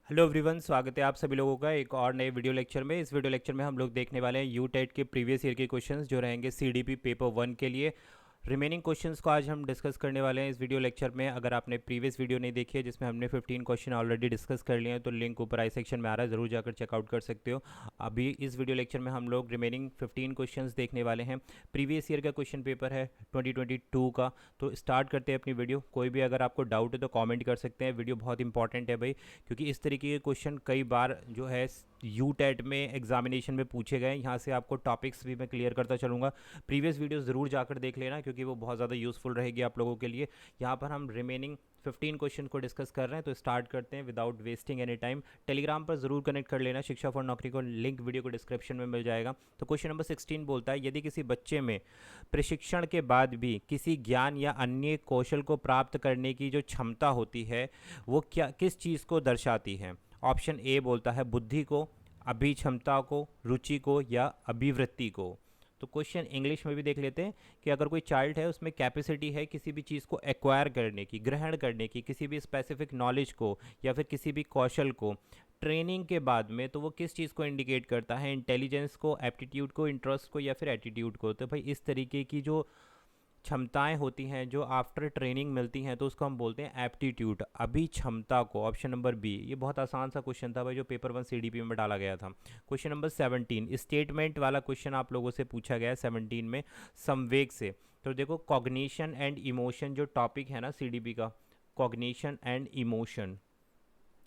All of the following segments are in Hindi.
हेलो एवरीवन, स्वागत है आप सभी लोगों का एक और नए वीडियो लेक्चर में। इस वीडियो लेक्चर में हम लोग देखने वाले हैं यूटेट के प्रीवियस ईयर के क्वेश्चंस जो रहेंगे सीडीपी पेपर 1 के लिए। रिमेनिंग क्वेश्चंस को आज हम डिस्कस करने वाले हैं इस वीडियो लेक्चर में। अगर आपने प्रीवियस वीडियो नहीं देखी है जिसमें हमने 15 क्वेश्चन ऑलरेडी डिस्कस कर लिए हैं तो लिंक ऊपर आई सेक्शन में आ रहा है, ज़रूर जाकर चेकआउट कर सकते हो। अभी इस वीडियो लेक्चर में हम लोग रिमेनिंग 15 क्वेश्चंस देखने वाले हैं। प्रीवियस ईयर का क्वेश्चन पेपर है 2022 का। तो स्टार्ट करते हैं अपनी वीडियो। कोई भी अगर आपको डाउट है तो कॉमेंट कर सकते हैं। वीडियो बहुत इंपॉर्टेंट है भाई, क्योंकि इस तरीके के क्वेश्चन कई बार जो है यूटेट में एग्जामिनेशन में पूछे गए। यहाँ से आपको टॉपिक्स भी मैं क्लियर करता चलूँगा। प्रीवियस वीडियो ज़रूर जाकर देख लेना क्योंकि वो बहुत ज़्यादा यूज़फुल रहेगी आप लोगों के लिए। यहाँ पर हम रिमेनिंग 15 क्वेश्चन को डिस्कस कर रहे हैं, तो स्टार्ट करते हैं without wasting any time. Telegram पर ज़रूर कनेक्ट कर लेना, शिक्षा फॉर नौकरी को लिंक वीडियो को डिस्क्रिप्शन में मिल जाएगा। तो क्वेश्चन नंबर 16 बोलता है, यदि किसी बच्चे में प्रशिक्षण के बाद भी किसी ज्ञान या अन्य कौशल को प्राप्त करने की जो क्षमता होती है वो क्या किस चीज़ को दर्शाती है। ऑप्शन ए बोलता है बुद्धि को, अभिक्षमता को, रुचि को या अभिवृत्ति को। तो क्वेश्चन इंग्लिश में भी देख लेते हैं कि अगर कोई चाइल्ड है उसमें कैपेसिटी है किसी भी चीज़ को एक्वायर करने की, ग्रहण करने की, किसी भी स्पेसिफिक नॉलेज को या फिर किसी भी कौशल को ट्रेनिंग के बाद में, तो वो किस चीज़ को इंडिकेट करता है, इंटेलिजेंस को, एप्टीट्यूड को, इंटरेस्ट को या फिर एटीट्यूड को। तो भाई इस तरीके की जो क्षमताएं होती हैं जो आफ्टर ट्रेनिंग मिलती हैं तो उसको हम बोलते हैं एप्टीट्यूड, अभी क्षमता को। Option number B. ये बहुत आसान सा क्वेश्चन था भाई जो पेपर 1 सीडीपी में डाला गया था। क्वेश्चन नंबर 17 स्टेटमेंट वाला क्वेश्चन आप लोगों से पूछा गया है 17 में संवेग से। तो देखो कॉग्निशन एंड इमोशन जो टॉपिक है ना सीडीपी का, कॉग्निशन एंड इमोशन,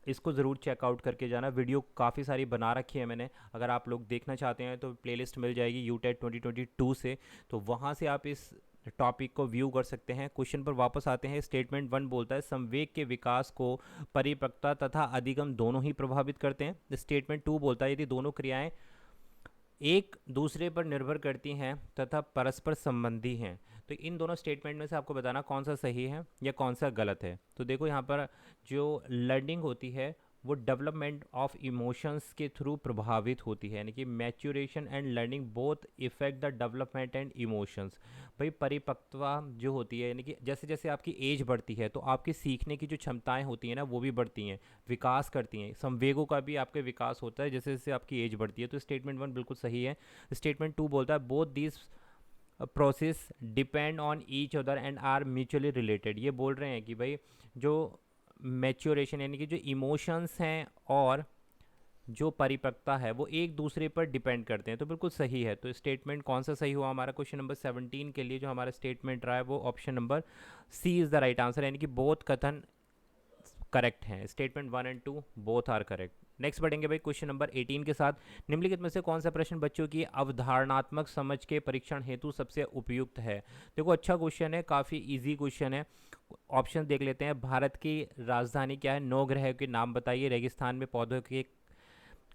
इसको ज़रूर चेकआउट करके जाना। वीडियो काफ़ी सारी बना रखी है मैंने, अगर आप लोग देखना चाहते हैं तो प्लेलिस्ट मिल जाएगी यूटेट 2022 से, तो वहाँ से आप इस टॉपिक को व्यू कर सकते हैं। क्वेश्चन पर वापस आते हैं। स्टेटमेंट 1 बोलता है संवेग के विकास को परिपक्वता तथा अधिगम दोनों ही प्रभावित करते हैं। स्टेटमेंट 2 बोलता है यदि दोनों क्रियाएं एक दूसरे पर निर्भर करती हैं तथा परस्पर संबंधी हैं, तो इन दोनों स्टेटमेंट में से आपको बताना कौन सा सही है या कौन सा गलत है। तो देखो यहाँ पर जो लर्निंग होती है वो डेवलपमेंट ऑफ इमोशंस के थ्रू प्रभावित होती है, यानी कि maturation and learning both effect the development and emotions. भाई परिपक्वता जो होती है, यानी कि जैसे जैसे आपकी एज बढ़ती है तो आपकी सीखने की जो क्षमताएं होती हैं ना वो भी बढ़ती हैं, विकास करती हैं। संवेगों का भी आपके विकास होता है जैसे जैसे आपकी एज बढ़ती है। तो स्टेटमेंट 1 बिल्कुल सही है। स्टेटमेंट 2 बोलता है both this process depend on each other and are mutually related. ये बोल रहे हैं कि भाई जो मैच्योरेशन यानी कि जो इमोशंस हैं और जो परिपक्वता है वो एक दूसरे पर डिपेंड करते हैं। तो बिल्कुल सही है। तो स्टेटमेंट कौन सा सही हुआ हमारा क्वेश्चन नंबर 17 के लिए जो हमारा स्टेटमेंट रहा है वो option number C is the right answer, यानी कि बोथ कथन करेक्ट हैं। Statement 1 and 2 both are correct. Next बढ़ेंगे भाई क्वेश्चन नंबर 18 के साथ। निम्नलिखित में से कौन सा प्रश्न बच्चों की अवधारणात्मक समझ के परीक्षण हेतु सबसे उपयुक्त है। देखो अच्छा क्वेश्चन है, काफ़ी इजी क्वेश्चन है। ऑप्शन देख लेते हैं। भारत की राजधानी क्या है? 9 ग्रह के नाम बताइए। रेगिस्तान में पौधों के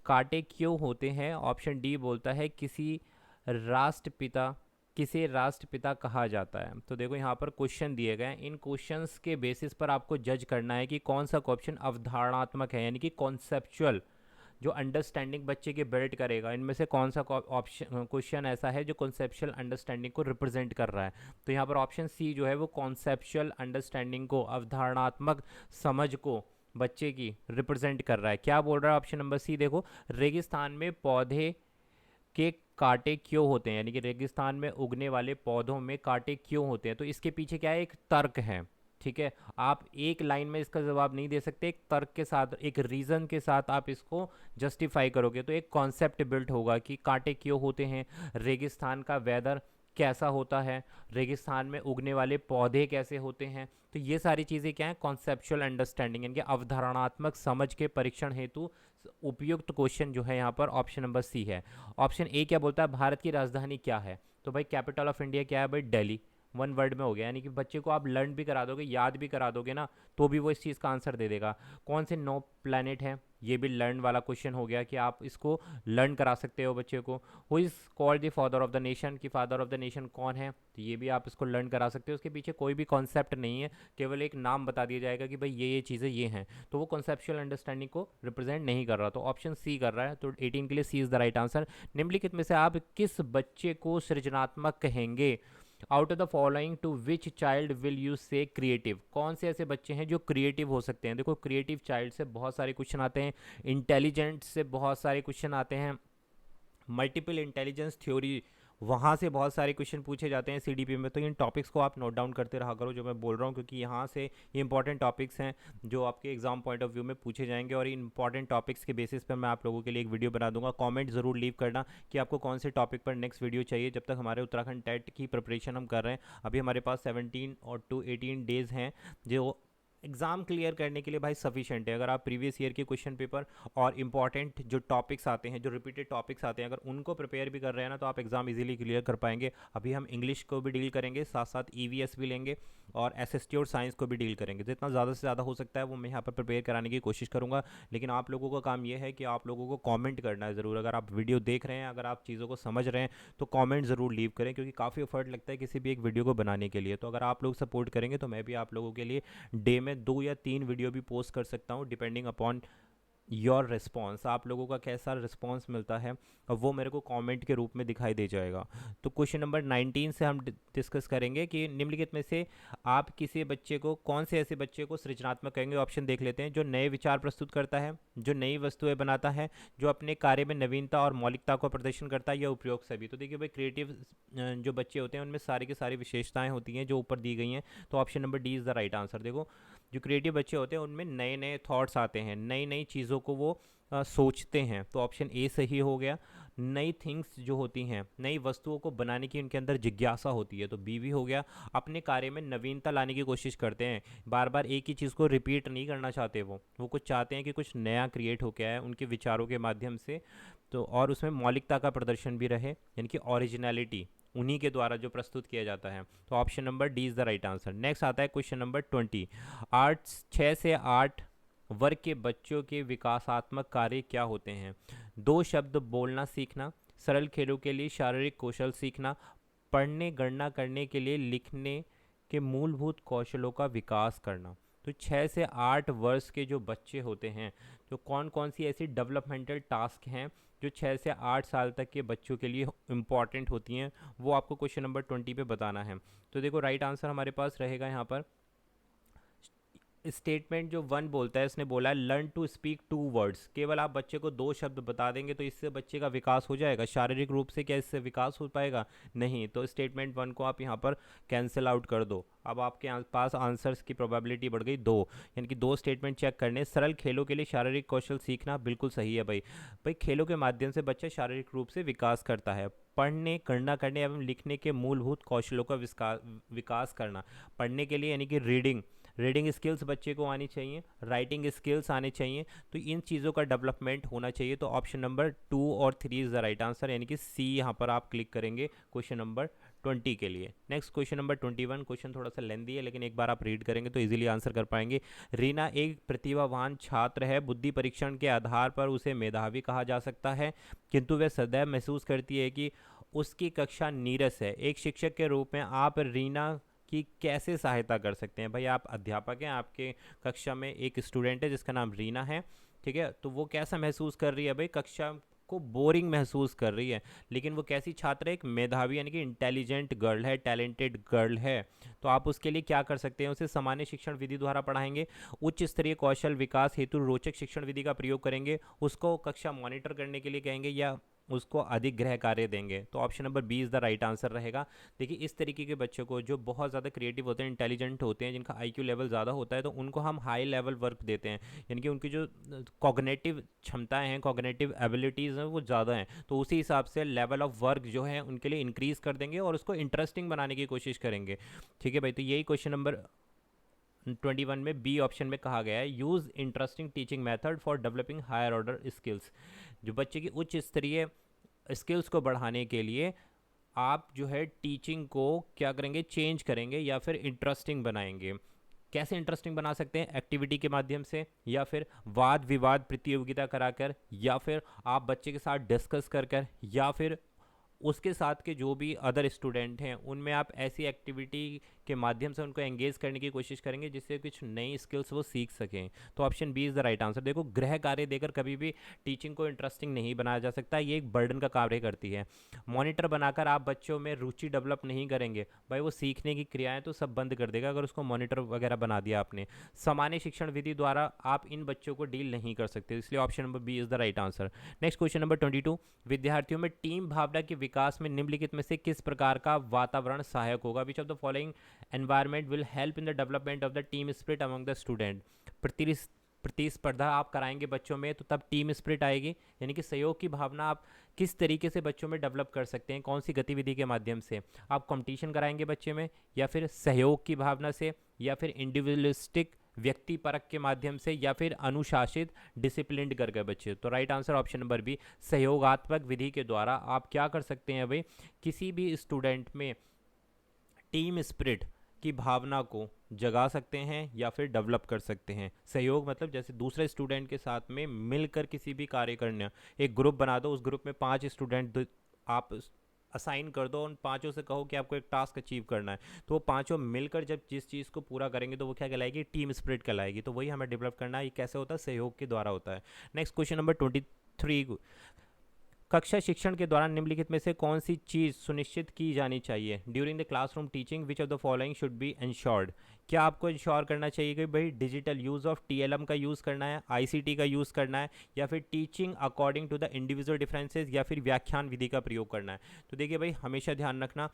कांटे क्यों होते हैं? ऑप्शन डी बोलता है किसे राष्ट्रपिता कहा जाता है। तो देखो यहाँ पर क्वेश्चन दिए गए हैं, इन क्वेश्चंस के बेसिस पर आपको जज करना है कि कौन सा क्वेश्चन अवधारणात्मक है, यानी कि कॉन्सेप्चुअल, जो अंडरस्टैंडिंग बच्चे के बिल्ड करेगा। इनमें से कौन सा ऑप्शन क्वेश्चन ऐसा है जो कॉन्सेप्चुअल अंडरस्टैंडिंग को रिप्रेजेंट कर रहा है। तो यहाँ पर ऑप्शन सी जो है वो कॉन्सेप्चुअल अंडरस्टैंडिंग को, अवधारणात्मक समझ को बच्चे की रिप्रेजेंट कर रहा है। क्या बोल रहा है ऑप्शन नंबर सी? देखो रेगिस्तान में पौधे के कांटे क्यों होते हैं, यानी कि रेगिस्तान में उगने वाले पौधों में कांटे क्यों होते हैं। तो इसके पीछे क्या है? एक तर्क है। ठीक है, आप एक लाइन में इसका जवाब नहीं दे सकते, एक तर्क के साथ, एक रीज़न के साथ आप इसको जस्टिफाई करोगे तो एक कॉन्सेप्ट बिल्ट होगा कि कांटे क्यों होते हैं, रेगिस्तान का वेदर कैसा होता है, रेगिस्तान में उगने वाले पौधे कैसे होते हैं। तो ये सारी चीज़ें क्या है? कॉन्सेप्चुअल अंडरस्टैंडिंग, यानी कि अवधारणात्मक समझ के परीक्षण हेतु उपयुक्त क्वेश्चन जो है यहाँ पर ऑप्शन नंबर सी है। ऑप्शन ए क्या बोलता है? भारत की राजधानी क्या है? तो भाई कैपिटल ऑफ इंडिया क्या है भाई? दिल्ली। 1 वर्ड में हो गया, यानी कि बच्चे को आप लर्न भी करा दोगे, याद भी करा दोगे ना, तो भी वो इस चीज़ का आंसर दे देगा। कौन से 9 प्लैनेट हैं? ये भी लर्न वाला क्वेश्चन हो गया कि आप इसको लर्न करा सकते हो बच्चे को। Who is called the father of the nation, कि फादर ऑफ द नेशन कौन है, तो ये भी आप इसको लर्न करा सकते हो। उसके पीछे कोई भी कॉन्सेप्ट नहीं है, केवल एक नाम बता दिया जाएगा कि भाई ये चीज़ें ये हैं, तो वो कॉन्सेप्चुअल अंडरस्टैंडिंग को रिप्रेजेंट नहीं कर रहा। तो ऑप्शन सी कर रहा है। तो 18 के लिए C is the right answer. निम्नलिखित में से आप किस बच्चे को सृजनात्मक कहेंगे? Out of the following to which child will you say creative, कौन से ऐसे बच्चे हैं जो क्रिएटिव हो सकते हैं। देखो क्रिएटिव चाइल्ड से बहुत सारे क्वेश्चन आते हैं, इंटेलिजेंट से बहुत सारे क्वेश्चन आते हैं, मल्टीपल इंटेलिजेंस थ्योरी वहाँ से बहुत सारे क्वेश्चन पूछे जाते हैं सीडीपी में। तो इन टॉपिक्स को आप नोट डाउन करते रहा करो जो मैं बोल रहा हूँ, क्योंकि यहाँ से ये इंपॉर्टेंट टॉपिक्स हैं जो आपके एग्जाम पॉइंट ऑफ व्यू में पूछे जाएंगे, और इन इंपॉर्टेंट टॉपिक्स के बेसिस पर मैं आप लोगों के लिए एक वीडियो बना दूंगा। कमेंट ज़रूर लीव करना कि आपको कौन से टॉपिक पर नेक्स्ट वीडियो चाहिए। जब तक हमारे उत्तराखंड टेट की प्रिपरेशन हम कर रहे हैं, अभी हमारे पास 17 और टू 18 डेज़ हैं जो एग्ज़ाम क्लियर करने के लिए भाई सफिशेंट है। अगर आप प्रीवियस ईयर के क्वेश्चन पेपर और इंपॉर्टेंट जो टॉपिक्स आते हैं, जो रिपीटेड टॉपिक्स आते हैं, अगर उनको प्रिपेयर भी कर रहे हैं ना, तो आप एग्ज़ाम इजीली क्लियर कर पाएंगे। अभी हम इंग्लिश को भी डील करेंगे, साथ साथ ईवीएस भी लेंगे और एसएसटी और साइंस को भी डील करेंगे। जितना ज़्यादा से ज़्यादा हो सकता है वो मैं यहाँ पर प्रिपेयर कराने की कोशिश करूँगा। लेकिन आप लोगों का काम ये है कि आप लोगों को कॉमेंट करना है ज़रूर। अगर आप वीडियो देख रहे हैं, अगर आप चीज़ों को समझ रहे हैं, तो कॉमेंट ज़रूर लीव करें, क्योंकि काफ़ी एफर्ट लगता है किसी भी एक वीडियो को बनाने के लिए। तो अगर आप लोग सपोर्ट करेंगे तो मैं भी आप लोगों के लिए डे में 2 या 3 वीडियो भी पोस्ट कर सकता हूँ, डिपेंडिंग अपॉन योर रिस्पॉन्स। आप लोगों का कैसा रिस्पॉन्स मिलता है और वो मेरे को कमेंट के रूप में दिखाई दे जाएगा। तो क्वेश्चन नंबर 19 से हम डिस्कस करेंगे कि निम्नलिखित में से आप किसी बच्चे को, कौन से ऐसे बच्चे को सृजनात्मक कहेंगे। ऑप्शन देख लेते हैं। जो नए विचार प्रस्तुत करता है, जो नई वस्तुएं बनाता है, जो अपने कार्य में नवीनता और मौलिकता को प्रदर्शन करता है, या उपयोग सभी। तो देखिए भाई, क्रिएटिव जो बच्चे होते हैं उनमें सारी की सारी विशेषताएं होती हैं जो ऊपर दी गई हैं। तो option number D is the right answer. देखो जो क्रिएटिव बच्चे होते हैं उनमें नए नए थॉट्स आते हैं, नई नई चीज़ों को वो सोचते हैं। तो ऑप्शन ए सही हो गया। नई थिंग्स जो होती हैं, नई वस्तुओं को बनाने की उनके अंदर जिज्ञासा होती है, तो बी भी हो गया। अपने कार्य में नवीनता लाने की कोशिश करते हैं, बार बार एक ही चीज़ को रिपीट नहीं करना चाहते। वो कुछ चाहते हैं कि कुछ नया क्रिएट हो गया है उनके विचारों के माध्यम से। तो और उसमें मौलिकता का प्रदर्शन भी रहे, यानी कि ओरिजिनलिटी उन्हीं के द्वारा जो प्रस्तुत किया जाता है। तो option number D is the right answer. Next आता है क्वेश्चन नंबर 20। 6 से 8 वर्ग के बच्चों के विकासात्मक कार्य क्या होते हैं। 2 शब्द बोलना सीखना, सरल खेलों के लिए शारीरिक कौशल सीखना, पढ़ने गणना करने के लिए लिखने के मूलभूत कौशलों का विकास करना। तो 6 से 8 वर्ष के जो बच्चे होते हैं, तो कौन कौन सी ऐसी डेवलपमेंटल टास्क हैं जो 6 से 8 साल तक के बच्चों के लिए इम्पॉर्टेंट होती हैं, वो आपको क्वेश्चन नंबर 20 पे बताना है। तो देखो राइट आंसर हमारे पास रहेगा यहाँ पर स्टेटमेंट जो 1 बोलता है, इसने बोला है लर्न टू स्पीक 2 वर्ड्स। केवल आप बच्चे को 2 शब्द बता देंगे तो इससे बच्चे का विकास हो जाएगा। शारीरिक रूप से क्या इससे विकास हो पाएगा? नहीं। तो स्टेटमेंट 1 को आप यहाँ पर कैंसिल आउट कर दो। अब आपके पास आंसर्स की प्रोबेबिलिटी बढ़ गई 2, यानी कि 2 स्टेटमेंट चेक करने। सरल खेलों के लिए शारीरिक कौशल सीखना, बिल्कुल सही है भाई। भाई खेलों के माध्यम से बच्चा शारीरिक रूप से विकास करता है। पढ़ने गणना करने एवं लिखने के मूलभूत कौशलों का विकास करना, पढ़ने के लिए यानी कि रीडिंग स्किल्स बच्चे को आनी चाहिए, राइटिंग स्किल्स आने चाहिए। तो इन चीज़ों का डेवलपमेंट होना चाहिए। तो ऑप्शन नंबर 2 और 3 इज़ द राइट आंसर, यानी कि सी यहाँ पर आप क्लिक करेंगे क्वेश्चन नंबर 20 के लिए। Next question number 21। क्वेश्चन थोड़ा सा लेंदी है, लेकिन एक बार आप रीड करेंगे तो इजीली आंसर कर पाएंगे। रीना एक प्रतिभावान छात्र है। बुद्धि परीक्षण के आधार पर उसे मेधावी कहा जा सकता है, किंतु वह सदैव महसूस करती है कि उसकी कक्षा नीरस है। एक शिक्षक के रूप में आप रीना कि कैसे सहायता कर सकते हैं। भाई आप अध्यापक हैं, आपके कक्षा में एक स्टूडेंट है जिसका नाम रीना है, ठीक है। तो वो कैसा महसूस कर रही है? भाई कक्षा को बोरिंग महसूस कर रही है, लेकिन वो कैसी छात्र है? एक मेधावी यानी कि इंटेलिजेंट गर्ल है, टैलेंटेड गर्ल है। तो आप उसके लिए क्या कर सकते हैं? उसे सामान्य शिक्षण विधि द्वारा पढ़ाएंगे, उच्च स्तरीय कौशल विकास हेतु रोचक शिक्षण विधि का प्रयोग करेंगे, उसको कक्षा मॉनिटर करने के लिए कहेंगे, या उसको अधिक गृह कार्य देंगे। तो option number B is the right answer रहेगा। देखिए इस तरीके के बच्चों को जो बहुत ज़्यादा क्रिएटिव होते हैं, इंटेलिजेंट होते हैं, जिनका आईक्यू लेवल ज़्यादा होता है, तो उनको हम हाई लेवल वर्क देते हैं, यानी कि उनकी जो कॉग्निटिव क्षमताएं हैं, कॉग्निटिव एबिलिटीज़ हैं, वो ज़्यादा हैं। तो उसी हिसाब से लेवल ऑफ वर्क जो है उनके लिए इंक्रीज़ कर देंगे और उसको इंटरेस्टिंग बनाने की कोशिश करेंगे, ठीक है भाई। तो यही क्वेश्चन नंबर 21 में बी ऑप्शन में कहा गया है, use interesting teaching method for developing higher order skills. जो बच्चे की उच्च स्तरीय स्किल्स को बढ़ाने के लिए आप जो है टीचिंग को क्या करेंगे? चेंज करेंगे या फिर इंटरेस्टिंग बनाएंगे। कैसे इंटरेस्टिंग बना सकते हैं? एक्टिविटी के माध्यम से, या फिर वाद विवाद प्रतियोगिता कराकर, या फिर आप बच्चे के साथ डिस्कस कर, या फिर उसके साथ के जो भी अदर स्टूडेंट हैं उनमें आप ऐसी एक्टिविटी के माध्यम से उनको एंगेज करने की कोशिश करेंगे, जिससे कुछ नई स्किल्स वो सीख सकें। तो option B is the right answer. देखो, गृह कार्य देकर कभी भी टीचिंग को इंटरेस्टिंग नहीं बनाया जा सकता, ये एक बर्डन का कार्य करती है। मॉनिटर बनाकर आप बच्चों में रुचि डेवलप नहीं करेंगे, भाई वो सीखने की क्रियाएं तो सब बंद कर देगा अगर उसको मॉनिटर वगैरह बना दिया आपने। सामान्य शिक्षण विधि द्वारा आप इन बच्चों को डील नहीं कर सकते, इसलिए option number B is the right answer. Next question number 22, विद्यार्थियों में टीम भावना के विकास में निम्नलिखित में से किस प्रकार का वातावरण सहायक होगा? विच of the following environment will help in the development of the team spirit among the student? प्रतिस्पर्धा आप कराएंगे बच्चों में तो तब टीम स्पिरिट आएगी, यानी कि सहयोग की भावना आप किस तरीके से बच्चों में डेवलप कर सकते हैं, कौन सी गतिविधि के माध्यम से? आप कंपटीशन कराएंगे बच्चे में, या फिर सहयोग की भावना से, या फिर इंडिविजुअलिस्टिक व्यक्ति परख के माध्यम से, या फिर अनुशासित डिसिप्लिन्ड कर गए बच्चे? तो right answer option number B, सहयोगात्मक विधि के द्वारा आप क्या कर सकते हैं भाई, किसी भी स्टूडेंट में टीम स्पिरिट की भावना को जगा सकते हैं या फिर डेवलप कर सकते हैं। सहयोग मतलब जैसे दूसरे स्टूडेंट के साथ में मिलकर किसी भी कार्य करना, एक ग्रुप बना दो, उस ग्रुप में 5 स्टूडेंट आप असाइन कर दो, उन पांचों से कहो कि आपको एक टास्क अचीव करना है, तो वो पांचों मिलकर जब जिस चीज़ को पूरा करेंगे तो वो क्या कहलाएगी? टीम स्पिरिट कहलाएगी। तो वही हमें डेवलप करना है, ये कैसे होता है? सहयोग के द्वारा होता है। नेक्स्ट क्वेश्चन नंबर 23, कक्षा शिक्षण के दौरान निम्नलिखित में से कौन सी चीज़ सुनिश्चित की जानी चाहिए? During the classroom teaching which of the following should be ensured? क्या आपको इंश्योर करना चाहिए कि भाई डिजिटल यूज़ ऑफ टीएलएम का यूज़ करना है, आईसीटी का यूज़ करना है, या फिर teaching according to the individual differences, या फिर व्याख्यान विधि का प्रयोग करना है? तो देखिए भाई, हमेशा ध्यान रखना,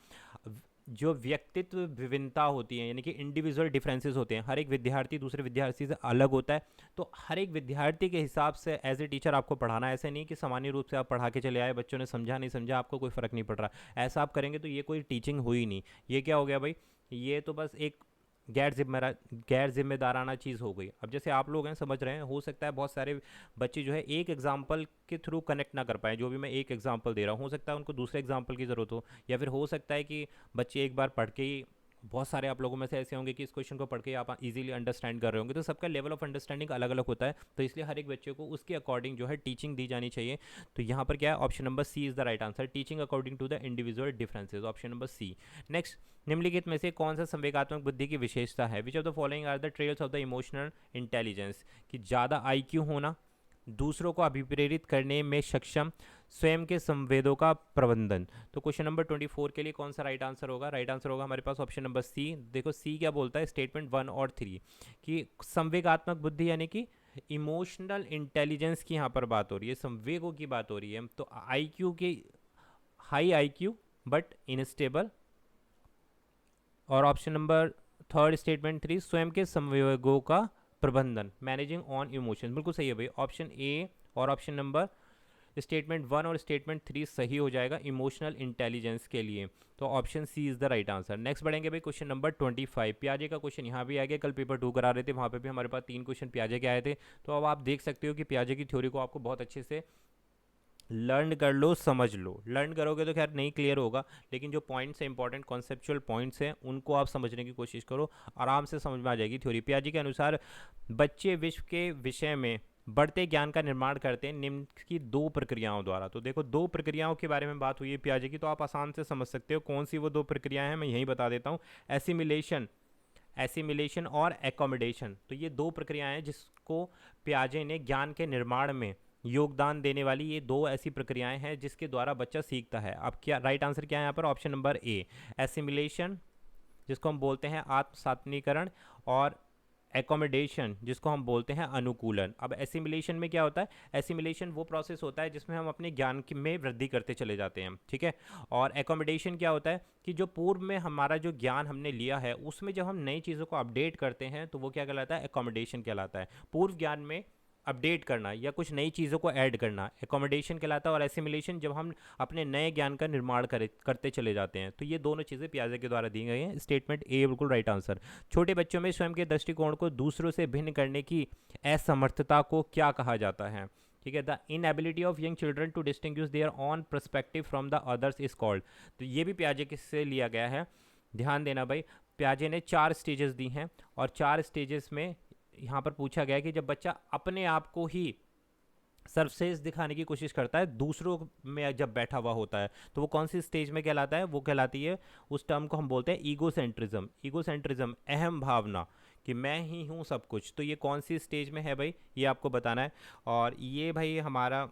जो व्यक्तित्व विभिन्नता होती है, यानी कि इंडिविजुअल डिफरेंसेस होते हैं, हर एक विद्यार्थी दूसरे विद्यार्थी से अलग होता है, तो हर एक विद्यार्थी के हिसाब से एज ए टीचर आपको पढ़ाना है। ऐसे नहीं कि सामान्य रूप से आप पढ़ा के चले आए, बच्चों ने समझा नहीं समझा, आपको कोई फ़र्क नहीं पड़ रहा, ऐसा आप करेंगे तो ये कोई टीचिंग हुई नहीं। ये क्या हो गया भाई? ये तो बस एक गैर जिम्मेदाराना चीज़ हो गई। अब जैसे आप लोग हैं, समझ रहे हैं, हो सकता है बहुत सारे बच्चे जो है एक एग्जाम्पल के थ्रू कनेक्ट ना कर पाए, जो भी मैं एक एग्जाम्पल दे रहा हूँ, हो सकता है उनको दूसरे एग्जाम्पल की ज़रूरत हो, या फिर हो सकता है कि बच्चे एक बार पढ़ के ही, बहुत सारे आप लोगों में से ऐसे होंगे कि इस क्वेश्चन को पढ़ के आप इजीली अंडरस्टैंड कर रहे होंगे, तो सबका लेवल ऑफ अंडरस्टैंडिंग अलग अलग होता है, तो इसलिए हर एक बच्चे को उसके अकॉर्डिंग जो है टीचिंग दी जानी चाहिए। तो यहाँ पर क्या है? Option number C is the right answer, teaching according to the individual differences, option number C. Next, निम्नलिखित में से कौन सा संवेगात्मक बुद्धि की विशेषता है? Which of the following are the traits of the emotional intelligence? कि ज़्यादा आईक्यू होना, दूसरों को अभिप्रेरित करने में सक्षम, स्वयं के संवेदों का प्रबंधन। तो क्वेश्चन नंबर 24 के लिए कौन सा राइट आंसर होगा? राइट आंसर होगा हमारे पास ऑप्शन नंबर सी। देखो सी क्या बोलता है, स्टेटमेंट 1 और 3 कि संवेगात्मक बुद्धि यानी कि इमोशनल इंटेलिजेंस की यहाँ पर बात हो रही है, संवेगों की बात हो रही है। तो आईक्यू के हाई आईक्यू बट इनस्टेबल, और ऑप्शन नंबर थर्ड स्टेटमेंट 3 स्वयं के संवेगों का प्रबंधन, मैनेजिंग ऑन इमोशन, बिल्कुल सही है भाई। ऑप्शन ए और ऑप्शन नंबर स्टेटमेंट 1 और स्टेटमेंट 3 सही हो जाएगा इमोशनल इंटेलिजेंस के लिए। तो option C is the right answer. Next बढ़ेंगे भाई क्वेश्चन नंबर 25। प्याजे का क्वेश्चन यहाँ भी आ गया, कल पेपर 2 करा रहे थे, वहाँ पे भी हमारे पास 3 क्वेश्चन प्याजे के आए थे। तो अब आप देख सकते हो कि प्याजे की थ्योरी को आपको बहुत अच्छे से लर्न कर लो, समझ लो। लर्न करोगे तो खैर नहीं क्लियर होगा, लेकिन जो पॉइंट्स हैं, इंपॉर्टेंट कॉन्सेप्चुअल पॉइंट्स हैं, उनको आप समझने की कोशिश करो, आराम से समझ में आ जाएगी थ्योरी। पियाजे के अनुसार बच्चे विश्व के विषय में बढ़ते ज्ञान का निर्माण करते हैं निम्न की 2 प्रक्रियाओं द्वारा। तो देखो 2 प्रक्रियाओं के बारे में बात हुई है पियाजे की, तो आप आसान से समझ सकते हो कौन सी वो 2 प्रक्रियाएं हैं, मैं यहीं बता देता हूँ। एसिमिलेशन और एकोमोडेशन। तो ये 2 प्रक्रियाएं हैं जिसको पियाजे ने ज्ञान के निर्माण में योगदान देने वाली, ये 2 ऐसी प्रक्रियाएं हैं जिसके द्वारा बच्चा सीखता है। अब क्या राइट आंसर क्या है यहाँ पर? ऑप्शन नंबर ए, एसिमिलेशन जिसको हम बोलते हैं आत्मसात्मीकरण, और एकोमोडेशन जिसको हम बोलते हैं अनुकूलन। अब एसिमिलेशन में क्या होता है? एसिमिलेशन वो प्रोसेस होता है जिसमें हम अपने ज्ञान में वृद्धि करते चले जाते हैं, ठीक है। और एकोमोडेशन क्या होता है कि जो पूर्व में हमारा जो ज्ञान हमने लिया है उसमें जब हम नई चीज़ों को अपडेट करते हैं तो वो क्या कहलाता है? एकोमोडेशन कहलाता है। पूर्व ज्ञान में अपडेट करना या कुछ नई चीज़ों को ऐड करना एकोमोडेशन कहलाता है, और एसिमिलेशन जब हम अपने नए ज्ञान का निर्माण करते चले जाते हैं। तो ये दोनों चीज़ें पियाजे के द्वारा दी गई हैं। स्टेटमेंट ए बिल्कुल राइट आंसर। छोटे बच्चों में स्वयं के दृष्टिकोण को दूसरों से भिन्न करने की असमर्थता को क्या कहा जाता है? ठीक है, the inability of young children to distinguish their own perspective from the others is called. तो ये भी पियाजे से लिया गया है, ध्यान देना भाई। पियाजे ने 4 स्टेजेस दी हैं, और 4 स्टेजेस में यहाँ पर पूछा गया कि जब बच्चा अपने आप को ही सरफेस दिखाने की कोशिश करता है दूसरों में जब बैठा हुआ होता है, तो वो कौन सी स्टेज में कहलाता है? वो कहलाती है, उस टर्म को हम बोलते हैं ईगोसेंट्रिज्म। ईगोसेंट्रिज्म, अहम भावना कि मैं ही हूँ सब कुछ। तो ये कौन सी स्टेज में है भाई, ये आपको बताना है। और ये भाई हमारा,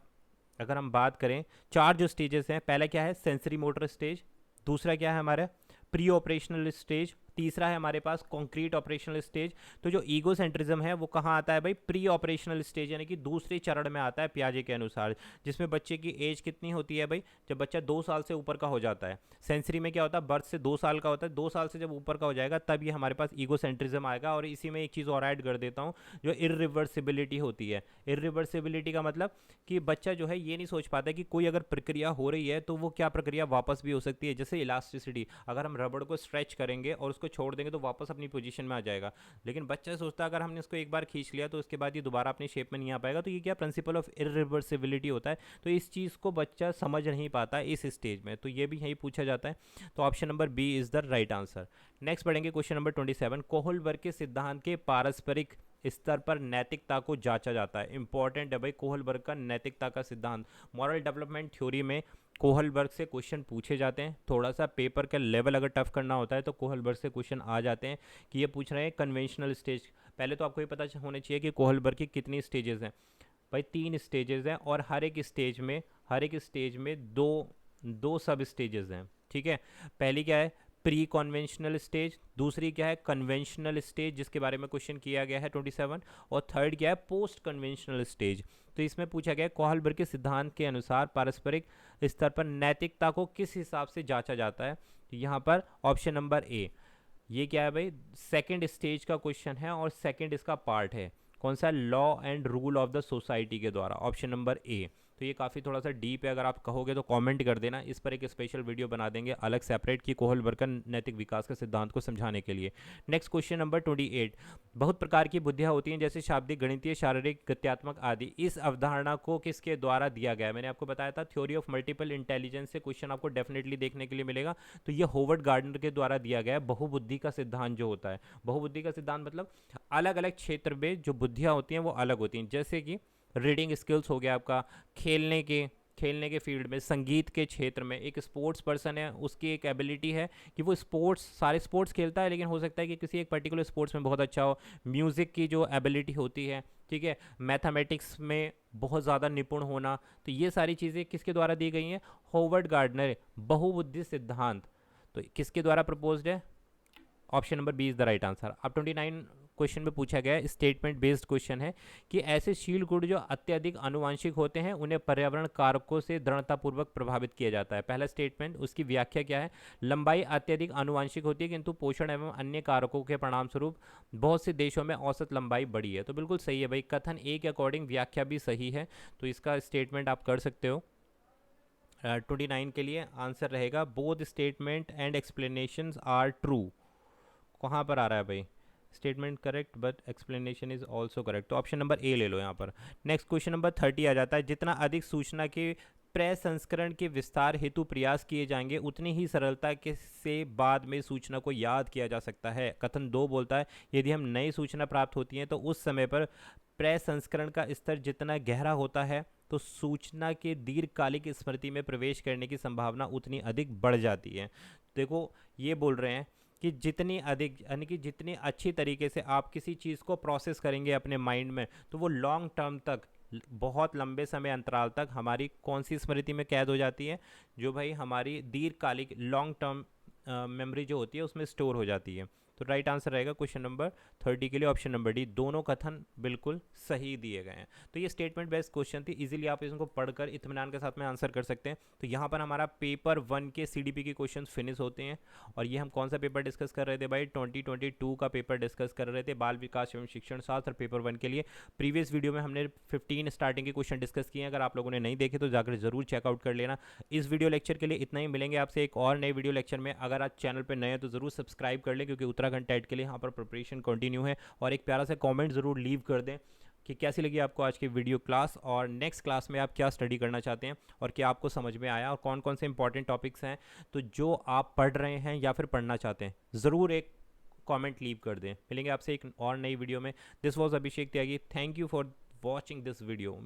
अगर हम बात करें, चार जो स्टेजेस हैं, पहला क्या है? Sensory motor stage. दूसरा क्या है हमारा? Pre operational stage. तीसरा है हमारे पास कॉन्क्रीट ऑपरेशनल स्टेज। तो जो ईगो सेंट्रिज्म है वो कहाँ आता है भाई? प्री ऑपरेशनल स्टेज, यानी कि दूसरे चरण में आता है पियाजे के अनुसार, जिसमें बच्चे की एज कितनी होती है भाई? जब बच्चा 2 साल से ऊपर का हो जाता है। सेंसरी में क्या होता है? बर्थ से 2 साल का होता है, 2 साल से जब ऊपर का हो जाएगा तब ये हमारे पास ईगो सेंट्रिज्म आएगा। और इसी में एक चीज़ और ऐड कर देता हूँ, जो इरिवर्सिबिलिटी होती है। इरिवर्सिबिलिटी का मतलब कि बच्चा जो है ये नहीं सोच पाता कि कोई अगर प्रक्रिया हो रही है तो वो क्या प्रक्रिया वापस भी हो सकती है। जैसे इलास्टिसिटी, अगर हम रबड़ को स्ट्रेच करेंगे और उसको छोड़ देंगे तो वापस अपनी पोजीशन में आ जाएगा, लेकिन बच्चा सोचता है अगर हमने इसको एक बार खींच लिया तो उसके बाद ये दोबारा अपनी शेप में नहीं आ पाएगा। तो ये क्या प्रिंसिपल ऑफ इरिवर्सिबिलिटी होता है। तो इस चीज़ को बच्चा समझ नहीं पाता इस स्टेज में, तो ये भी यही पूछा जाता है। तो option number B is the right answer. Next पढ़ेंगे क्वेश्चन नंबर 27। कोहलबर्ग के सिद्धांत के पारस्परिक स्तर पर नैतिकता को जांचा जाता है। इंपॉर्टेंट है भाई कोहलबर्ग का नैतिकता का सिद्धांत। मॉरल डेवलपमेंट थ्योरी में कोहलबर्ग से क्वेश्चन पूछे जाते हैं। थोड़ा सा पेपर का लेवल अगर टफ करना होता है तो कोहलबर्ग से क्वेश्चन आ जाते हैं कि ये पूछ रहे हैं कन्वेंशनल स्टेज। पहले तो आपको ये पता होना चाहिए कि कोहलबर्ग की कितनी स्टेजेस हैं भाई? 3 स्टेजेस हैं, और हर एक स्टेज में दो दो सब स्टेजेस हैं, ठीक है। पहली क्या है? Pre conventional stage. दूसरी क्या है? कन्वेंशनल स्टेज, जिसके बारे में क्वेश्चन किया गया है 27। और थर्ड क्या है? Post conventional stage. तो इसमें पूछा गया है कोहलबर्ग के सिद्धांत के अनुसार पारस्परिक स्तर पर नैतिकता को किस हिसाब से जांचा जाता है? तो यहाँ पर ऑप्शन नंबर ए, ये क्या है भाई? सेकंड स्टेज का क्वेश्चन है और सेकंड इसका पार्ट है। कौन सा? Law and rule of the society के द्वारा, ऑप्शन नंबर ए। तो ये काफ़ी थोड़ा सा डीप है, अगर आप कहोगे तो कमेंट कर देना, इस पर एक स्पेशल वीडियो बना देंगे अलग सेपरेट की कोहलबर्ग का नैतिक विकास के सिद्धांत को समझाने के लिए। Next question number 28। बहुत प्रकार की बुद्धियाँ होती हैं, जैसे शाब्दिक, गणितीय, शारीरिक, गत्यात्मक आदि। इस अवधारणा को किसके द्वारा दिया गया है? मैंने आपको बताया था थ्योरी ऑफ मल्टीपल इंटेलिजेंस से क्वेश्चन आपको डेफिनेटली देखने के लिए मिलेगा। तो ये होवर्ड गार्डनर के द्वारा दिया गया है बहुबुद्धि का सिद्धांत जो होता है। बहुबुद्धि का सिद्धांत मतलब अलग अलग क्षेत्र में जो बुद्धियाँ होती हैं वो अलग होती हैं। जैसे कि रीडिंग स्किल्स हो गया आपका, खेलने के फील्ड में, संगीत के क्षेत्र में, एक स्पोर्ट्स पर्सन है उसकी एक एबिलिटी है कि वो सारे स्पोर्ट्स खेलता है, लेकिन हो सकता है कि किसी एक पर्टिकुलर स्पोर्ट्स में बहुत अच्छा हो। म्यूज़िक की जो एबिलिटी होती है, ठीक है, मैथमेटिक्स में बहुत ज़्यादा निपुण होना। तो ये सारी चीज़ें किसके द्वारा दी गई हैं? होवर्ड गार्डनर बहुबुद्धि सिद्धांत। तो किसके द्वारा प्रपोज्ड है? Option number B is the right answer. अब 29 क्वेश्चन में पूछा गया है, स्टेटमेंट बेस्ड क्वेश्चन है कि ऐसे शील गुण जो अत्यधिक आनुवांशिक होते हैं उन्हें पर्यावरण कारकों से दृढ़तापूर्वक प्रभावित किया जाता है। पहला स्टेटमेंट, उसकी व्याख्या क्या है? लंबाई अत्यधिक आनुवांशिक होती है, किंतु पोषण एवं अन्य कारकों के परिणाम स्वरूप बहुत से देशों में औसत लंबाई बढ़ी है। तो बिल्कुल सही है भाई, कथन ए के अकॉर्डिंग व्याख्या भी सही है, तो इसका स्टेटमेंट आप कर सकते हो। 29 के लिए आंसर रहेगा both statement and explanations are true. कहाँ पर आ रहा है भाई? Statement correct but explanation is also correct, तो ऑप्शन नंबर ए ले लो यहाँ पर। नेक्स्ट क्वेश्चन नंबर 30 आ जाता है, जितना अधिक सूचना के प्रसंस्करण के विस्तार हेतु प्रयास किए जाएंगे उतनी ही सरलता के से बाद में सूचना को याद किया जा सकता है। कथन 2 बोलता है, यदि हम नई सूचना प्राप्त होती है तो उस समय पर प्रसंस्करण का स्तर जितना गहरा होता है तो सूचना के दीर्घकालिक स्मृति में प्रवेश करने की संभावना उतनी अधिक बढ़ जाती है। देखो ये बोल रहे हैं कि जितनी अधिक, यानी कि जितनी अच्छी तरीके से आप किसी चीज़ को प्रोसेस करेंगे अपने माइंड में, तो वो लॉन्ग टर्म तक, बहुत लंबे समय अंतराल तक हमारी कौन सी स्मृति में कैद हो जाती है? जो भाई हमारी दीर्घकालिक लॉन्ग टर्म मेमोरी जो होती है उसमें स्टोर हो जाती है। तो राइट आंसर रहेगा क्वेश्चन नंबर 30 के लिए ऑप्शन नंबर डी। दोनों कथन बिल्कुल सही दिए गए हैं। तो ये स्टेटमेंट बेस्ड क्वेश्चन थी, इजीली आप इसको पढ़कर इत्मीनान के साथ में आंसर कर सकते हैं। तो यहाँ पर हमारा पेपर 1 के सीडीपी के क्वेश्चन फिनिश होते हैं। और ये हम कौन सा पेपर डिस्कस कर रहे थे भाई? 2022 का पेपर डिस्कस कर रहे थे, बाल विकास एवं शिक्षण शास्त्र पेपर 1 के लिए। प्रीवियस वीडियो में हमने 15 स्टार्टिंग के क्वेश्चन डिस्कस किए हैं, अगर आप लोगों ने नहीं देखे तो जाकर जरूर चेकआउट कर लेना। इस वीडियो लेक्चर के लिए इतना ही, मिलेंगे आपसे एक और नए वीडियो लेक्चर में। अगर आप चैनल पर नए हैं तो जरूर सब्सक्राइब कर लें, क्योंकि उत्तराखंड टेट के लिए यहाँ पर प्रिपरेशन कंटिन्यू है। और एक प्यारा सा कमेंट ज़रूर लीव कर दें कि कैसी लगी आपको आज की वीडियो क्लास, और नेक्स्ट क्लास में आप क्या स्टडी करना चाहते हैं और क्या आपको समझ में आया, और कौन कौन से इंपॉर्टेंट टॉपिक्स हैं तो जो आप पढ़ रहे हैं या फिर पढ़ना चाहते हैं, ज़रूर एक कमेंट लीव कर दें। मिलेंगे आपसे एक और नई वीडियो में। This was Abhishek Tyagi, thank you for watching this video.